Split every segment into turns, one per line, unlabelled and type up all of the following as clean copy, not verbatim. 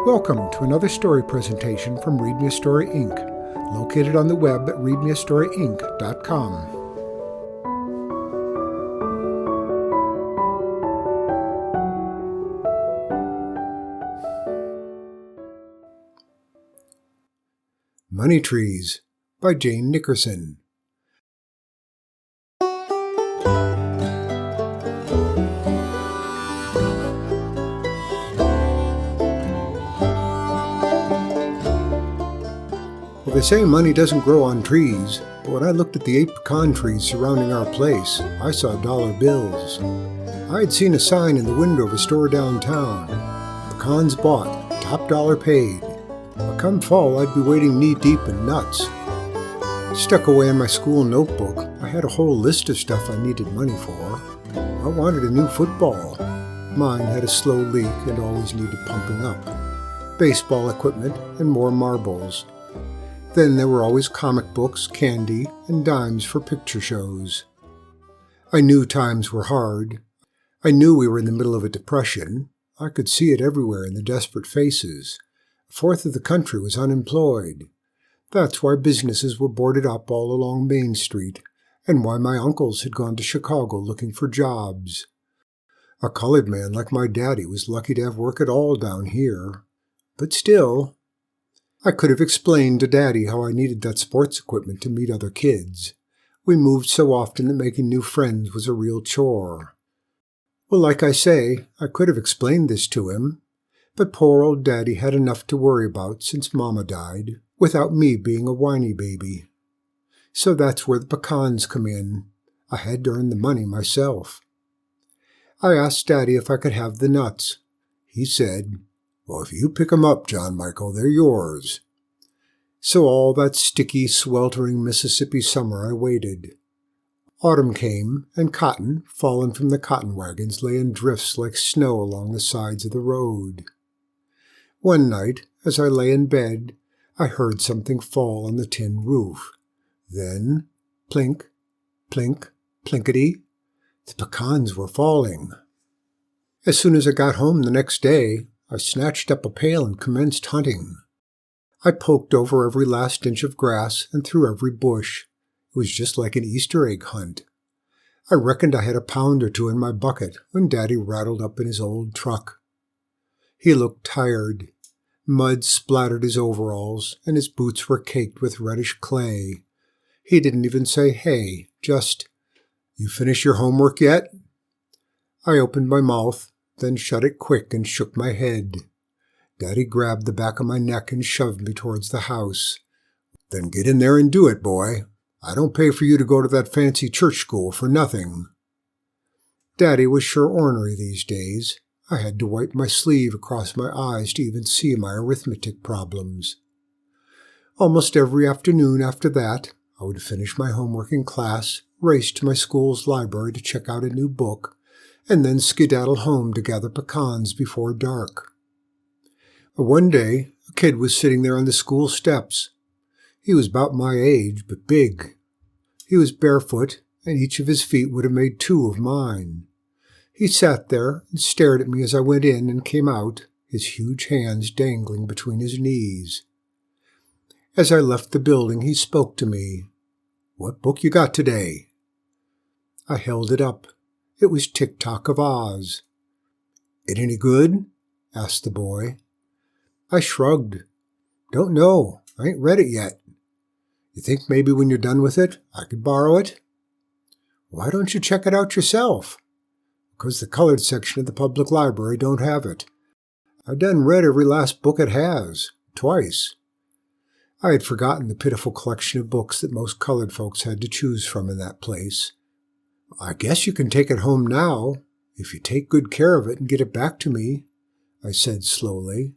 Welcome to another story presentation from Read Me a Story, Inc., located on the web at readmeastoryinc.com. Money Trees by Jane Nickerson. Well, they say money doesn't grow on trees, but when I looked at the 8 pecan trees surrounding our place, I saw dollar bills. I had seen a sign in the window of a store downtown. Pecans bought, top dollar paid. But come fall, I'd be wading knee-deep in nuts. Stuck away in my school notebook, I had a whole list of stuff I needed money for. I wanted a new football. Mine had a slow leak and always needed pumping up. Baseball equipment and more marbles. Then there were always comic books, candy, and dimes for picture shows. I knew times were hard. I knew we were in the middle of a depression. I could see it everywhere in the desperate faces. A fourth of the country was unemployed. That's why businesses were boarded up all along Main Street, and why my uncles had gone to Chicago looking for jobs. A colored man like my daddy was lucky to have work at all down here. But still, I could have explained to Daddy how I needed that sports equipment to meet other kids. We moved so often that making new friends was a real chore. Well, like I say, I could have explained this to him, but poor old Daddy had enough to worry about since Mama died, without me being a whiny baby. So that's where the pecans come in. I had to earn the money myself. I asked Daddy if I could have the nuts. He said, "Well, if you pick 'em up, John Michael, they're yours." So all that sticky, sweltering Mississippi summer I waited. Autumn came, and cotton, fallen from the cotton wagons, lay in drifts like snow along the sides of the road. One night, as I lay in bed, I heard something fall on the tin roof. Then, plink, plink, plinkety, the pecans were falling. As soon as I got home the next day, I snatched up a pail and commenced hunting. I poked over every last inch of grass and through every bush. It was just like an Easter egg hunt. I reckoned I had a pound or two in my bucket when Daddy rattled up in his old truck. He looked tired. Mud splattered his overalls, and his boots were caked with reddish clay. He didn't even say hey, just, "You finish your homework yet?" I opened my mouth, then shut it quick and shook my head. Daddy grabbed the back of my neck and shoved me towards the house. "Then get in there and do it, boy. I don't pay for you to go to that fancy church school for nothing." Daddy was sure ornery these days. I had to wipe my sleeve across my eyes to even see my arithmetic problems. Almost every afternoon after that, I would finish my homework in class, race to my school's library to check out a new book, and then skedaddle home to gather pecans before dark. One day, a kid was sitting there on the school steps. He was about my age, but big. He was barefoot, and each of his feet would have made 2 of mine. He sat there and stared at me as I went in and came out, his huge hands dangling between his knees. As I left the building, he spoke to me. "What book you got today?" I held it up. It was Tick-Tock of Oz. "It any good?" asked the boy. I shrugged. "Don't know. I ain't read it yet. You think maybe when you're done with it, I could borrow it?" "Why don't you check it out yourself?" "Because the colored section of the public library don't have it. I done read every last book it has, twice." I had forgotten the pitiful collection of books that most colored folks had to choose from in that place. "I guess you can take it home now, if you take good care of it and get it back to me," I said slowly.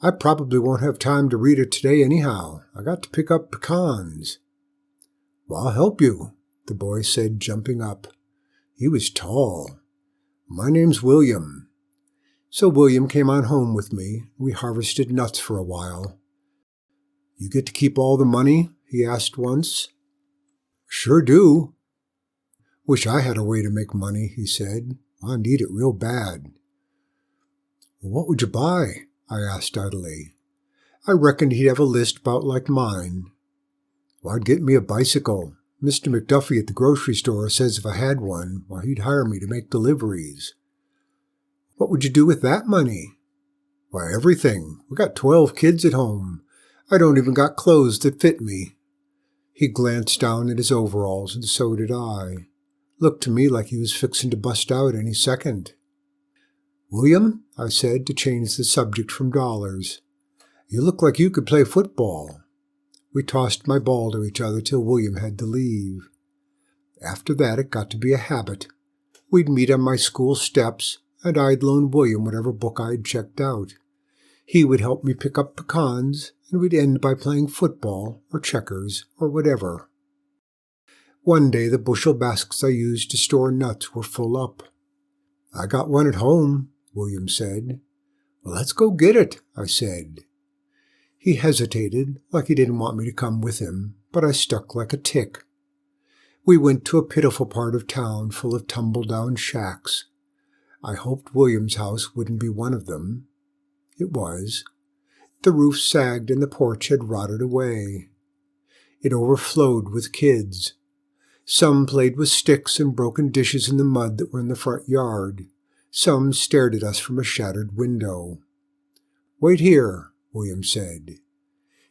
"I probably won't have time to read it today anyhow. I got to pick up pecans." "Well, I'll help you," the boy said, jumping up. He was tall. "My name's William." So William came on home with me. We harvested nuts for a while. "You get to keep all the money?" he asked once. "Sure do." "Wish I had a way to make money," he said. "I need it real bad." "Well, what would you buy?" I asked idly. I reckoned he'd have a list about like mine. Well, I'd get me a bicycle. Mr. McDuffie at the grocery store says if I had one, well, he'd hire me to make deliveries. What would you do with that money? Why, everything. We got 12 kids at home. I don't even got clothes that fit me. He glanced down at his overalls, and so did I. Looked to me like he was fixing to bust out any second. William, I said, to change the subject from dollars, you look like you could play football. We tossed my ball to each other till William had to leave. After that, it got to be a habit. We'd meet on my school steps, and I'd loan William whatever book I'd checked out. He would help me pick up pecans, and we'd end by playing football or checkers or whatever. One day the bushel baskets I used to store nuts were full up. I got one at home, William said. Well, let's go get it, I said. He hesitated, like he didn't want me to come with him, but I stuck like a tick. We went to a pitiful part of town full of tumble-down shacks. I hoped William's house wouldn't be one of them. It was. The roof sagged and the porch had rotted away. It overflowed with kids. Some played with sticks and broken dishes in the mud that were in the front yard. Some stared at us from a shattered window. Wait here, William said.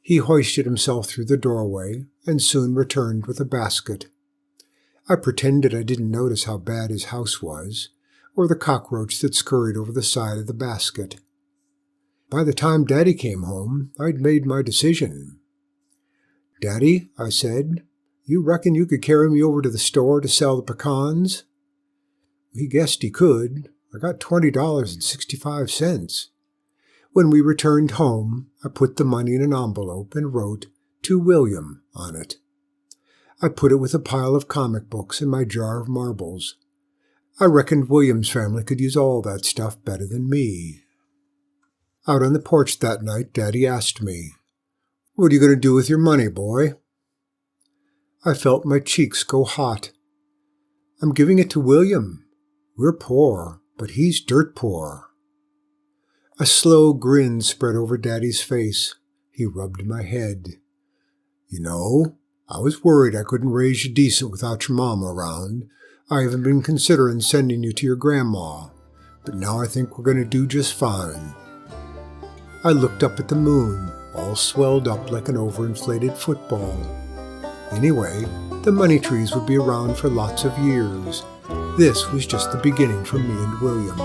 He hoisted himself through the doorway and soon returned with a basket. I pretended I didn't notice how bad his house was, or the cockroach that scurried over the side of the basket. By the time Daddy came home, I'd made my decision. Daddy, I said, you reckon you could carry me over to the store to sell the pecans? He guessed he could. I got $20.65. When we returned home, I put the money in an envelope and wrote, "To William," on it. I put it with a pile of comic books and my jar of marbles. I reckoned William's family could use all that stuff better than me. Out on the porch that night, Daddy asked me, "What are you going to do with your money, boy?" I felt my cheeks go hot. "I'm giving it to William. We're poor, but he's dirt poor." A slow grin spread over Daddy's face. He rubbed my head. "You know, I was worried I couldn't raise you decent without your mama around. I even been considering sending you to your grandma, but now I think we're going to do just fine." I looked up at the moon, all swelled up like an overinflated football. Anyway, the money trees would be around for lots of years. This was just the beginning for me and William.